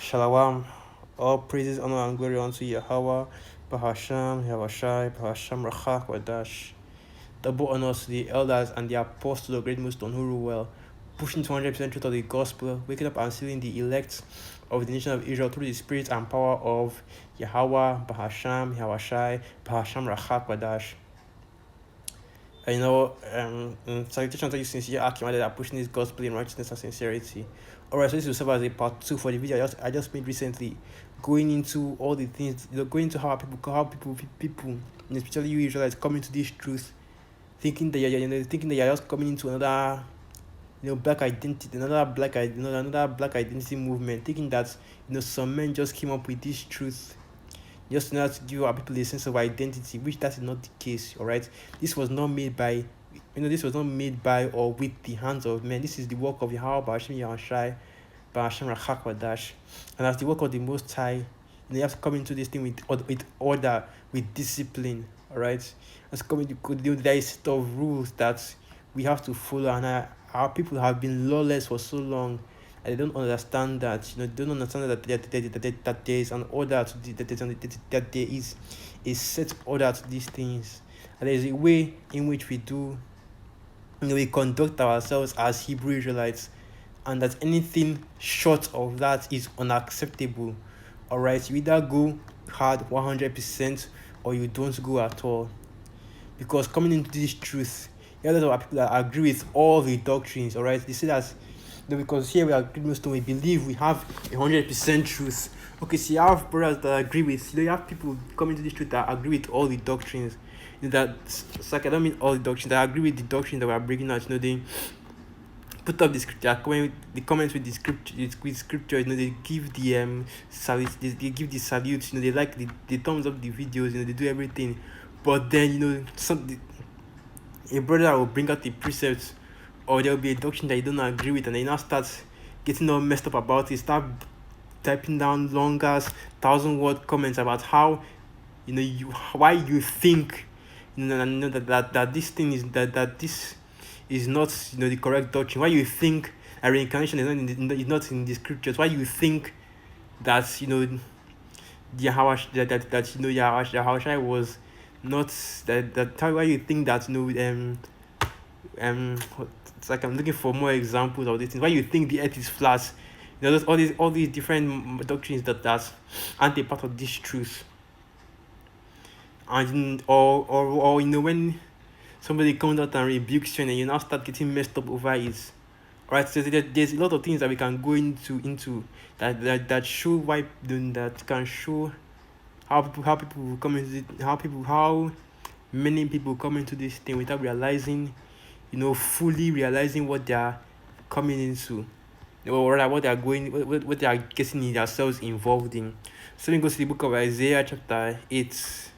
Shalom. All praises, honor, and glory unto Yahweh, Bahasham, Yahweh Bahasham, Rachak, Wadash. Double honors to the elders and the apostles of great Muslim who rule well, pushing to 100% truth of the gospel, waking up and sealing the elect of the nation of Israel through the spirit and power of Yahweh, Bahasham, Yahweh Bahasham, Rachak, Wadash. Salutations to you sincere Akim that are pushing this gospel in righteousness and sincerity. Alright, so this will serve as a part two for the video I just made recently, going into all the things, going into how people, especially you Israelites, come into this truth, thinking that you're just coming into another, black identity, another black identity movement, thinking that some men just came up with this truth just in order to give our people a sense of identity, which that is not the case. All right, this was not made by, this was not made by or with the hands of men. This is the work of Yahweh, Ba'ashem Yahushai, Ba'ashem Rachak Wadash, and as the work of the Most High, you have to come into this thing with order, with discipline. All right, as coming to there is a set of rules that we have to follow, and our people have been lawless for so long. They don't understand that, they don't understand that there is an order to that there is a set order to these things, and there is a way in which we do, we conduct ourselves as Hebrew Israelites, and that anything short of that is unacceptable. All right, you either go hard 100% or you don't go at all, because coming into this truth, there are a lot of people that agree with all the doctrines. All right, they say that because here we are Muslim, we believe we have 100% truth. Okay, so you have brothers that agree with, you have people coming to this truth that agree with all the doctrines. That it's like, I don't mean all the doctrines, that agree with the doctrine that we are bringing out. They put up the scripture, the comments with the scripture. They give the salute, they give the salute. They like the thumbs up the videos. They do everything, but then a brother will bring out the precepts, or there'll be a doctrine that you don't agree with, and then you now start getting all messed up about it, start typing down long ass 1,000-word comments about how why you think that this thing is that this is not the correct doctrine, why you think a reincarnation is not in the scriptures, why you think that Yahweh Yahweh was not that why you think that it's like I'm looking for more examples of these things. Why you think the earth is flat? There's all these different doctrines that aren't a part of this truth. And or when somebody comes out and rebukes you, and you now start getting messed up over it. Right? So there's a lot of things that we can go into that show why that can show how many people come into this thing without realizing, fully realizing what they are coming into, or rather what they are what they are getting themselves involved in. So we go to the book of Isaiah chapter 8.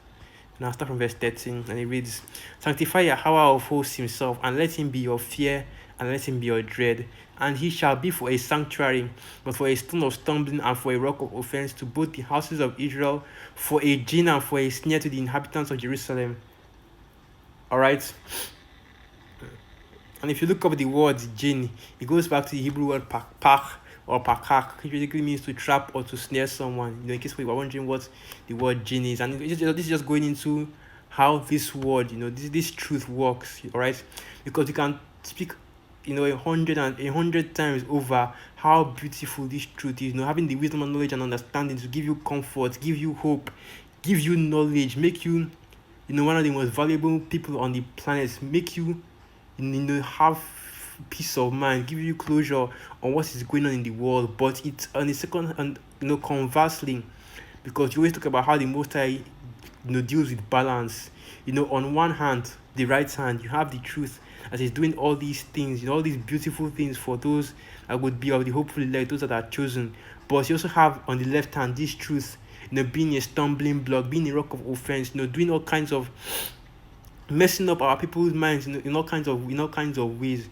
Now start from verse 13, and it reads, "Sanctify Yahweh of hosts himself, and let him be your fear, and let him be your dread. And he shall be for a sanctuary, but for a stone of stumbling, and for a rock of offense to both the houses of Israel, for a gin and for a snare to the inhabitants of Jerusalem." All right. And if you look up the word jinn, it goes back to the Hebrew word pak or pakak, which basically means to trap or to snare someone. In case we were wondering what the word jinn is, and this is just going into how this word, this truth works. All right, because you can speak, 100 times over how beautiful this truth is. Having the wisdom and knowledge and understanding to give you comfort, give you hope, give you knowledge, make you, one of the most valuable people on the planet, make you have peace of mind, give you closure on what is going on in the world. But it's on the second, and conversely, because you always talk about how the Most High deals with balance. On one hand, the right hand, you have the truth as is doing all these things, all these beautiful things for those that would be of the hopeful elect, those that are chosen. But you also have on the left hand this truth, being a stumbling block, being a rock of offense, doing all kinds of messing up our people's minds in all kinds of ways,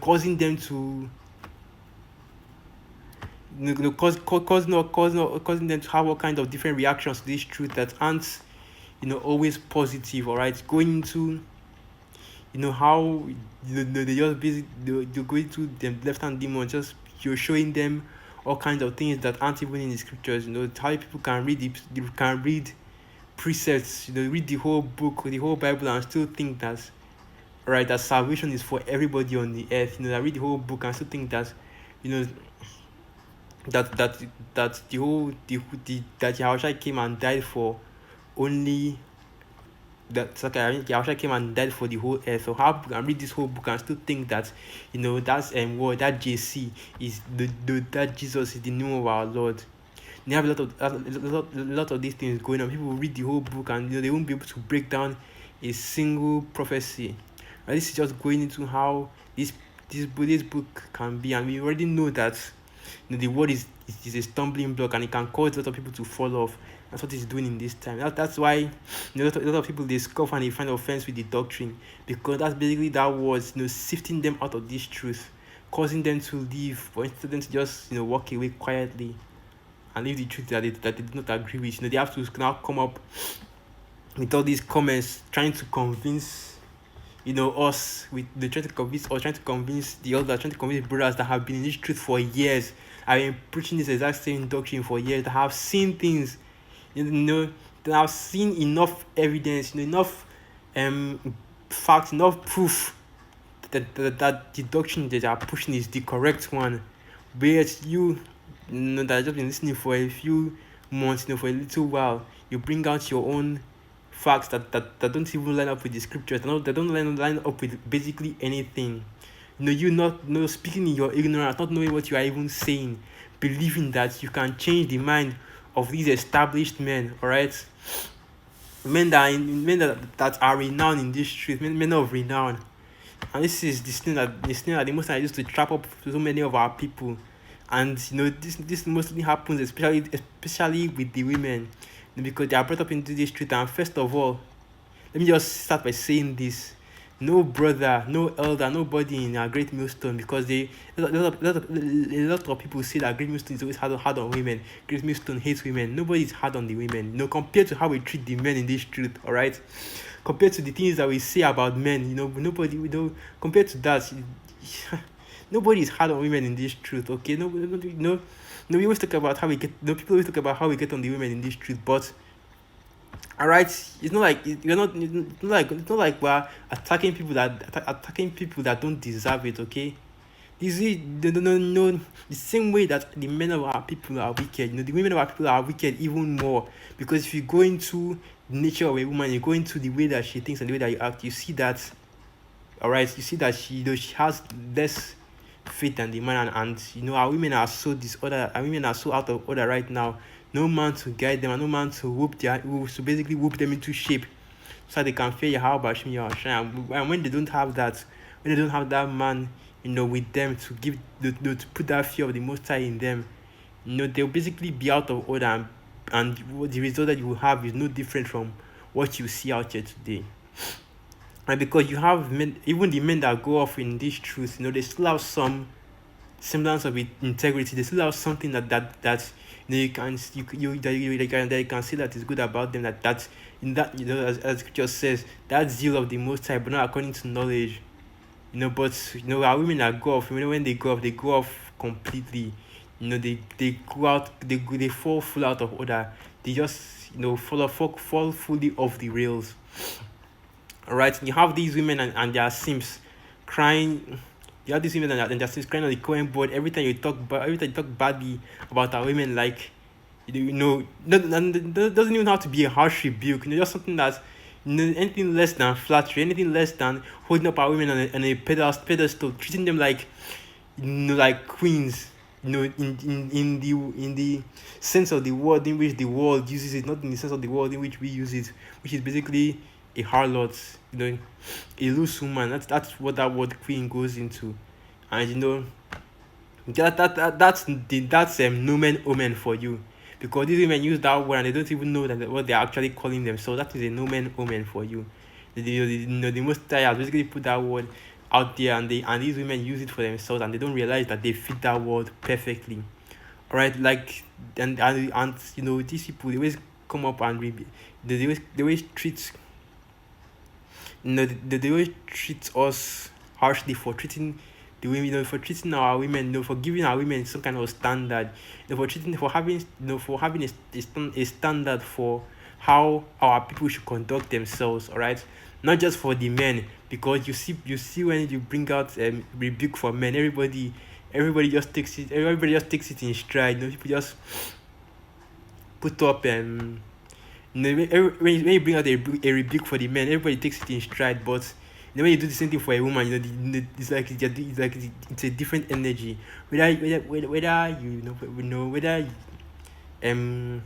causing them to causing them to have all kinds of different reactions to this truth that aren't always positive. All right, going into how they just basically they're going to the left hand demon, just you're showing them all kinds of things that aren't even in the scriptures. How people can read can read precepts, read the whole book, the whole Bible, and still think that, right, that salvation is for everybody on the earth. I read the whole book and still think that, you know, that that that the whole the that Yahushua came and died for only that. Okay, I mean, Yahushua came and died for the whole earth. So how people can read this whole book and still think that, that's word, that JC is that Jesus is the name of our Lord. They have a lot of these things going on. People will read the whole book and they won't be able to break down a single prophecy. And this is just going into how this book can be, and we already know that the word is a stumbling block and it can cause a lot of people to fall off. That's what it's doing in this time. That's why a lot of people, they scoff and they find offense with the doctrine, because that's basically that word, sifting them out of this truth, causing them to leave, or instead of them to just walk away quietly and leave the truth that they do not agree with. They have to now come up with all these comments, trying to convince us, with the trying to convince us, trying to convince the others, trying to convince brothers that have been in this truth for years. I've been preaching this exact same doctrine for years, that have seen things, that have seen enough evidence, enough facts, enough proof that the doctrine that they are pushing is the correct one. But that have just been listening for a few months, for a little while, you bring out your own facts that don't even line up with the scriptures. They don't line up with basically anything. You not speaking in your ignorance, not knowing what you are even saying, believing that you can change the mind of these established men, all right? Men that are renowned in this truth, men of renown. And this is the thing that the most I used to trap up so many of our people. And this mostly happens especially with the women, because they are brought up into this truth. And first of all, let me just start by saying this: no brother, no elder, nobody in a Great Millstone, because a lot of people say that Great Millstone is always hard on women. Great Millstone hates women. Nobody is hard on the women. Compared to how we treat the men in this truth, all right? Compared to the things that we say about men, nobody, compared to that, nobody is hard on women in this truth, okay? We always talk about how we get. People always talk about how we get on the women in this truth, but all right, it's not like it's not like we're attacking people that don't deserve it, okay? This is no the same way that the men of our people are wicked. The women of our people are wicked even more, because if you go into the nature of a woman, you go into the way that she thinks and the way that you act, you see that, all right, you see that she has less faith than the man, and our women are so disordered. Our women are so out of order right now. No man to guide them, and no man to basically whoop them into shape, so they can fear Yahweh Hashem Yahushua. And when they don't have that, man, with them to give to put that fear of the Most High in them, they'll basically be out of order, and the result that you will have is no different from what you see out here today. And because you have men, even the men that go off in this truth, they still have some semblance of integrity. They still have something that you can say that is good about them. That in that as scripture says, that zeal of the Most High, but not according to knowledge. But our women that go off, when they go off completely. They go out, they fall full out of order. They just fall fully off the rails. All right, you have these women and their simps crying. You have these women and their simps crying on the Cohen board every time you talk badly about our women. Like, doesn't even have to be a harsh rebuke. Just something that, anything less than flattery, anything less than holding up our women on a pedestal, treating them like, like queens. In the sense of the word in which the world uses it, not in the sense of the word in which we use it, which is basically a harlot, a loose woman. That's what that word queen goes into, and that's nomen omen for you, because these women use that word and they don't even know that what they're actually calling them. So that is a nomen omen for you. The Most High has basically put that word out there, and these women use it for themselves, and they don't realize that they fit that word perfectly. All right, like and these people, they always come up and they always treat they always treat us harshly for treating the women, for treating our women, for giving our women some kind of standard, for treating, for having, for having a standard for how our people should conduct themselves. All right, not just for the men, because you see when you bring out rebuke for men, everybody just takes it in stride. People just put up when you bring out a rebuke for the men, everybody takes it in stride. But when you do the same thing for a woman, it's like it's a different energy. Whether whether um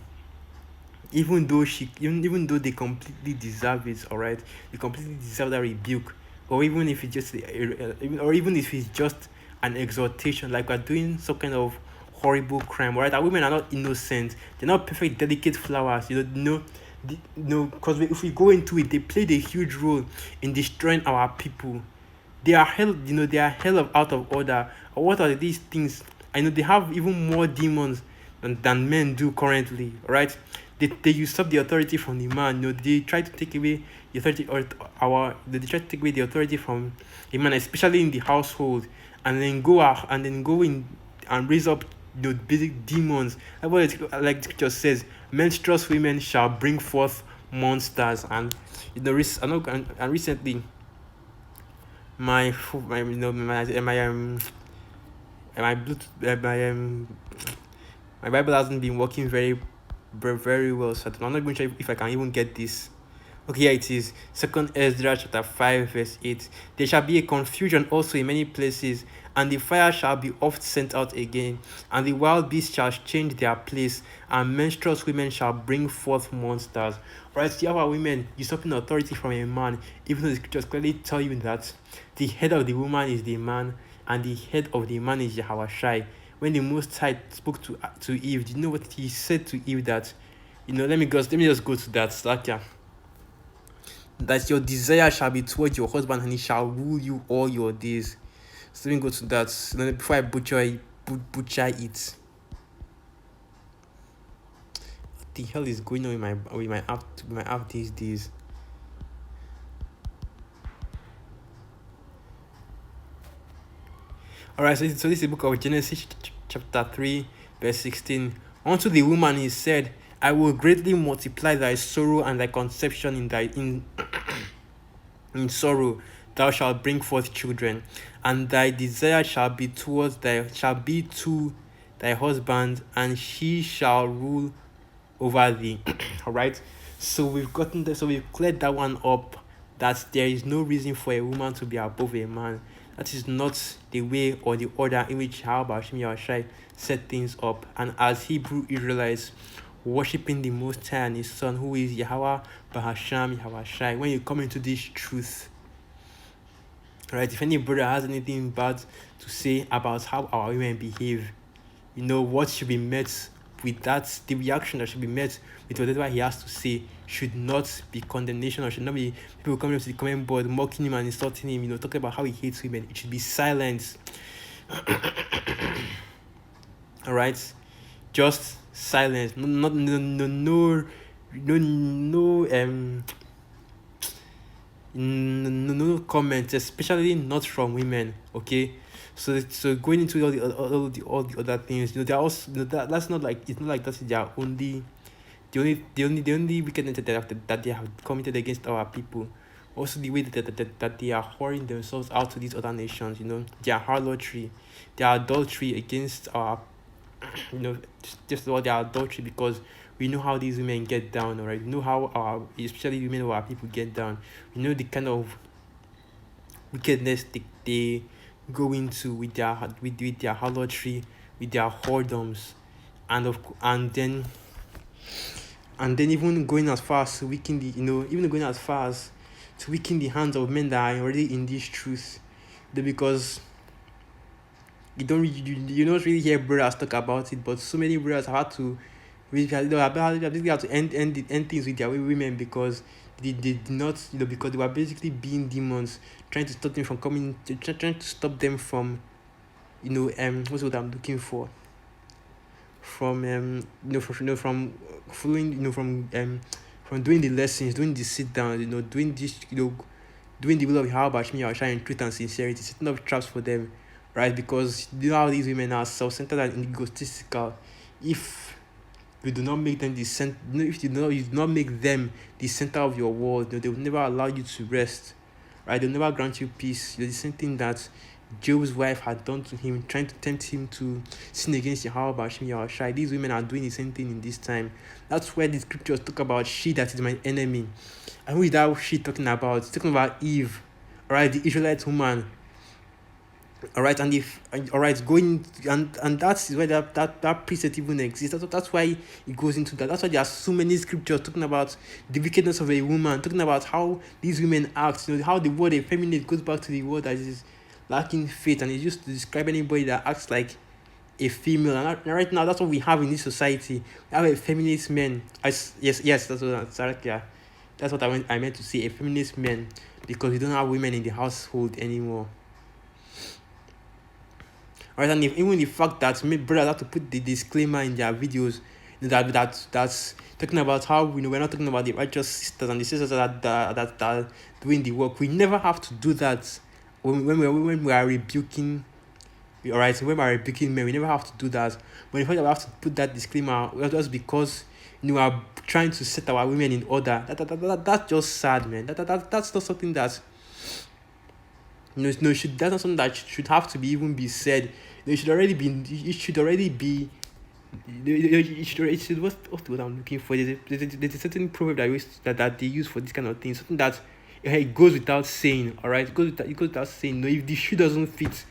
even though they completely deserve it, all right, they completely deserve that rebuke, or even if it's just or even if it's just an exhortation, like we're doing some kind of horrible crime, all right. Our women are not innocent, they're not perfect delicate flowers, because if we go into it, they played a huge role in destroying our people. They are hell of out of order. Or what are these things? I know they have even more demons than men do currently, right? They usurp the authority from the man. They try to take away the authority, or they try to take away the authority from the man, especially in the household, and then go out and then go in and raise up the basic demons. Like the scripture says, menstruous women shall bring forth monsters. And and recently my my Bluetooth my Bible hasn't been working very well, so I'm not even sure if I can even get this. Okay, yeah, it is Second Ezra chapter 5 verse 8. There shall be a confusion also in many places, and the fire shall be oft sent out again, and the wild beasts shall change their place, and menstruous women shall bring forth monsters. Right, so you have our women usurping authority from a man, even though the scriptures clearly tell you that the head of the woman is the man, and the head of the man is Yahushai. When the Most High spoke to Eve, do you know what he said to Eve? That, let me just go to that. Like, yeah, that your desire shall be towards your husband, and he shall rule you all your days. So let me go to that before I butcher it. What the hell is going on with my app these days? Alright, so this is the book of Genesis chapter 3 verse 16. Unto the woman he said, I will greatly multiply thy sorrow and thy conception in sorrow thou shalt bring forth children, and thy desire shall be to thy husband, and he shall rule over thee. All right, so we've cleared that one up, that there is no reason for a woman to be above a man. That is not the way or the order in which Yahushua set things up. And as Hebrew Israelites worshipping the Most High and his Son, who is Yahweh Bahasham Yahushua, when you come into this truth, right, if any brother has anything bad to say about how our women behave, what should be met with that, the reaction that should be met with whatever he has to say should not be condemnation, or should not be people coming up to the comment board mocking him and insulting him, talking about how he hates women. It should be silence. All right, just silence. No comments, especially not from women. Okay, so going into all the other things, they're also, that's not like, it's not like that's their only the only wickedness that they have committed against our people. Also the way that they are whoring themselves out to these other nations, their harlotry, their adultery against our just about their adultery, because we know how these women get down. All right, we know how especially women of our people get down. We know the kind of wickedness they go into with their harlotry, with their whoredoms, and then even going as far as to weaken the hands of men that are already in this truth. Because you don't really hear brothers talk about it, but so many brothers have had to end things with their women, because they did not, because they were basically being demons, trying to stop them from coming, trying to stop them from, what's what I'm looking for, from from following, from doing the lessons, doing the sit down, doing this, doing the will of Yahweh in truth and sincerity, setting up traps for them. right? Because you know how these women are self-centered and egotistical. If you do not make them the center, if you do not make them the center of your world, they will never allow you to rest, right? They'll never grant you peace. The same thing that Job's wife had done to him, trying to tempt him to sin against Yahweh Hashem Yahushai. These women are doing the same thing in this time. That's where the scriptures talk about she that is my enemy. And who is that she talking about? It's talking about Eve, right? The Israelite woman. All right, and if all right, going and that's where that precept even exists. That's why it goes into that. That's why there are so many scriptures talking about the wickedness of a woman, talking about how these women act. How the word effeminate goes back to the word that is lacking faith, and it's used to describe anybody that acts like a female. And right now, that's what we have in this society. We have a feminist man. Yes, that's what sorry, yeah. That's what I meant to say. A feminist man, because we don't have women in the household anymore. Right, and even the fact that brothers have to put the disclaimer in their videos that's talking about how we're not talking about the righteous sisters and the sisters that are doing the work. We never have to do that when we are rebuking. All right, so when we are rebuking men, we never have to do that. But in fact, we have to put that disclaimer just because we are trying to set our women in order. That's just sad, man. That's not something that that's not something that should have to be even be said. It should already be. It should already be. It should what I'm looking for. There's a certain proverb that they use for this kind of thing. Something that it goes without saying. All right, it goes without saying. No, if the shoe doesn't fit,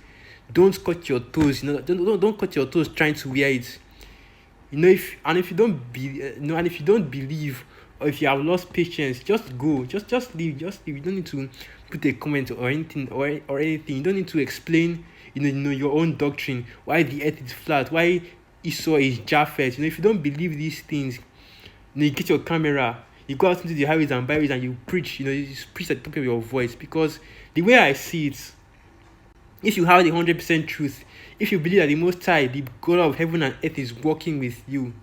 don't cut your toes. Don't cut your toes trying to wear it. If you don't believe, or if you have lost patience, just go. Just leave. Just leave. You don't need to put a comment or anything or anything. You don't need to explain your own doctrine, why the earth is flat, why Esau is Japheth. If you don't believe these things, you get your camera, you go out into the highways and byways and you preach. You preach at the top of your voice. Because the way I see it, if you have the 100% truth, if you believe that the Most High, the God of heaven and earth, is working with you,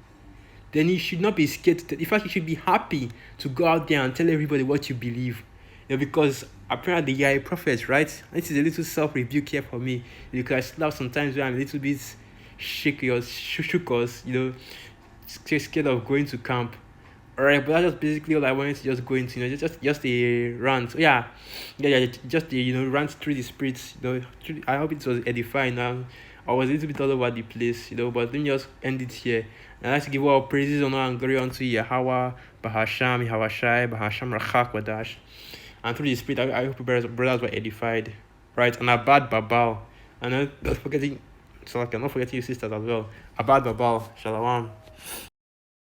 then you should not be scared. In fact, you should be happy to go out there and tell everybody what you believe. Because apparently you are a prophet, right? This is a little self-rebuke here for me. Because I slap sometimes when I'm a little bit shook scared of going to camp. Alright, but that's just basically all I wanted to just go into, just a rant. Yeah, just a rant through the spirits. I hope it was edifying. I was a little bit all over the place, but let me just end it here. And I'd like to give all praises, honor, and glory unto Yahweh, Bahasham, Yahweh Bahasham, Rachak, Wadash. And through the spirit, I hope brothers were edified, right? And Abad Babal, and not forgetting your sisters as well. Abad Babal, Shalom.